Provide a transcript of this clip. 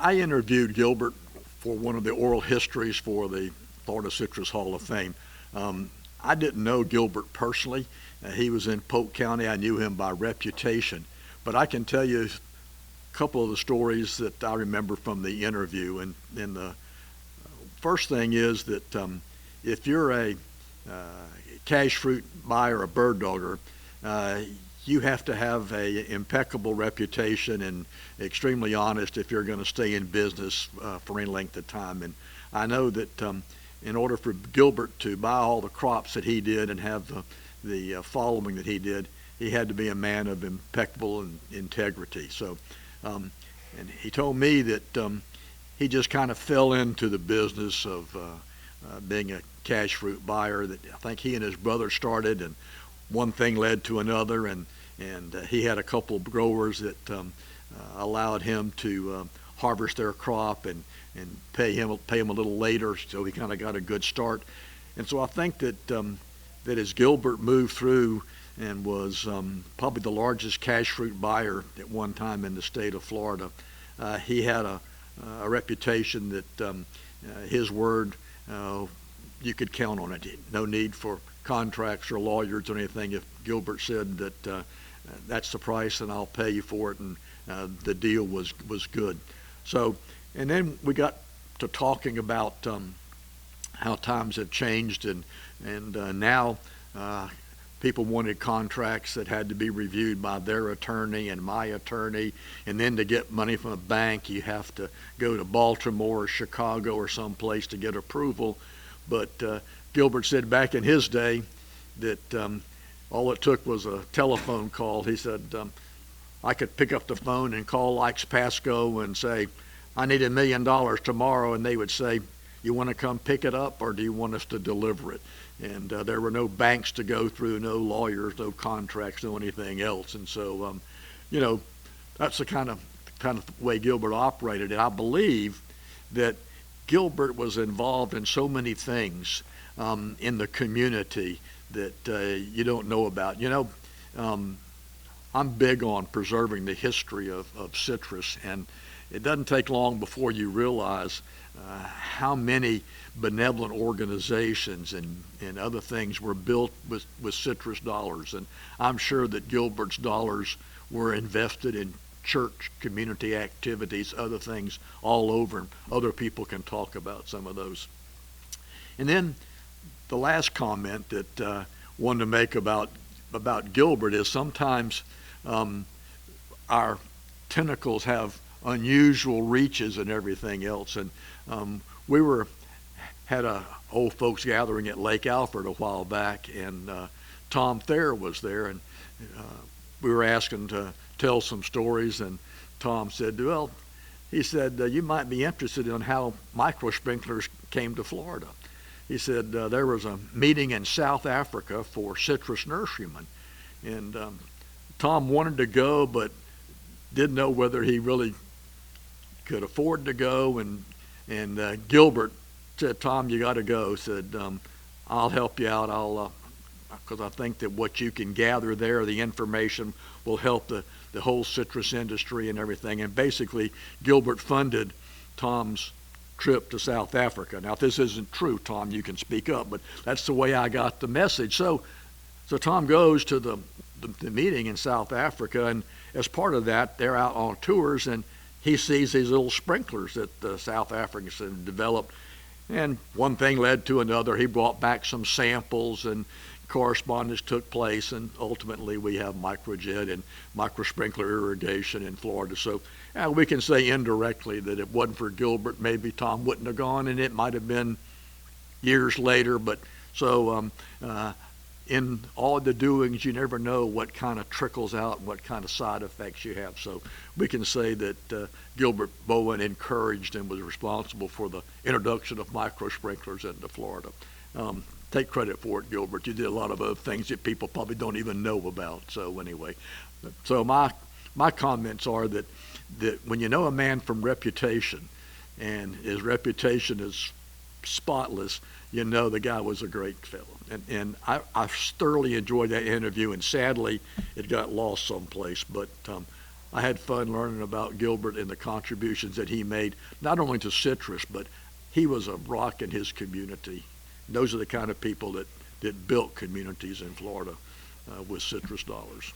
I interviewed Gilbert for one of the oral histories for the Florida Citrus Hall of Fame. I didn't know Gilbert personally. He was in Polk County. I knew him by reputation. But I can tell you a couple of the stories that I remember from the interview. And the first thing is that if you're a cash fruit buyer, a bird dogger, you have to have a impeccable reputation and extremely honest if you're going to stay in business for any length of time. And I know that in order for Gilbert to buy all the crops that he did and have the following that he did, he had to be a man of impeccable integrity. So, and he told me that he just kind of fell into the business of being a cash fruit buyer. That I think he and his brother started, and one thing led to another, and he had a couple of growers that allowed him to harvest their crop and pay him a little later, so he kind of got a good start. And so I think that as Gilbert moved through and was probably the largest cash fruit buyer at one time in the state of Florida, he had a reputation that his word, you could count on it. No need for contracts or lawyers or anything. If Gilbert said that that's the price and I'll pay you for it, and the deal was good. So, and then we got to talking about how times have changed, and now people wanted contracts that had to be reviewed by their attorney and my attorney, and then to get money from a bank you have to go to Baltimore or Chicago or someplace to get approval. But Gilbert said back in his day that all it took was a telephone call. He said, I could pick up the phone and call Likes Pasco and say, I need $1 million tomorrow, and they would say, you want to come pick it up, or do you want us to deliver it? And there were no banks to go through, no lawyers, no contracts, no anything else. And so, that's the kind of way Gilbert operated. And I believe that Gilbert was involved in so many things in the community that you don't know about. I'm big on preserving the history of citrus, and it doesn't take long before you realize how many benevolent organizations and other things were built with citrus dollars. And I'm sure that Gilbert's dollars were invested in church, community activities, other things all over, and other people can talk about some of those. And then the last comment that I wanted to make about Gilbert is sometimes our tentacles have unusual reaches and everything else. And we had a old folks gathering at Lake Alfred a while back, and Tom Thayer was there, and we were asking to tell some stories, and Tom said, well, he said, you might be interested in how micro sprinklers came to Florida. He said there was a meeting in South Africa for citrus nurserymen, and Tom wanted to go but didn't know whether he really could afford to go, and Gilbert said, Tom, you got to go. Said, I'll help you out. Because I think that what you can gather there, the information, will help the whole citrus industry and everything. And basically, Gilbert funded Tom's trip to South Africa. Now, if this isn't true, Tom, you can speak up, but that's the way I got the message. So Tom goes to the meeting in South Africa, and as part of that, they're out on tours, and he sees these little sprinklers that the South Africans had developed. And one thing led to another. He brought back some samples, and correspondence took place, and ultimately we have microjet and micro sprinkler irrigation in Florida. So we can say indirectly that if it wasn't for Gilbert, maybe Tom wouldn't have gone, and it might have been years later. But so in all the doings, you never know what kind of trickles out and what kind of side effects you have. So we can say that Gilbert Bowen encouraged and was responsible for the introduction of micro sprinklers into Florida. Take credit for it, Gilbert. You did a lot of other things that people probably don't even know about. So anyway, so my comments are that when you know a man from reputation and his reputation is spotless, you know the guy was a great fellow. And I thoroughly enjoyed that interview, and sadly it got lost someplace. But I had fun learning about Gilbert and the contributions that he made, not only to citrus, but he was a rock in his community. Those are the kind of people that built communities in Florida with citrus dollars.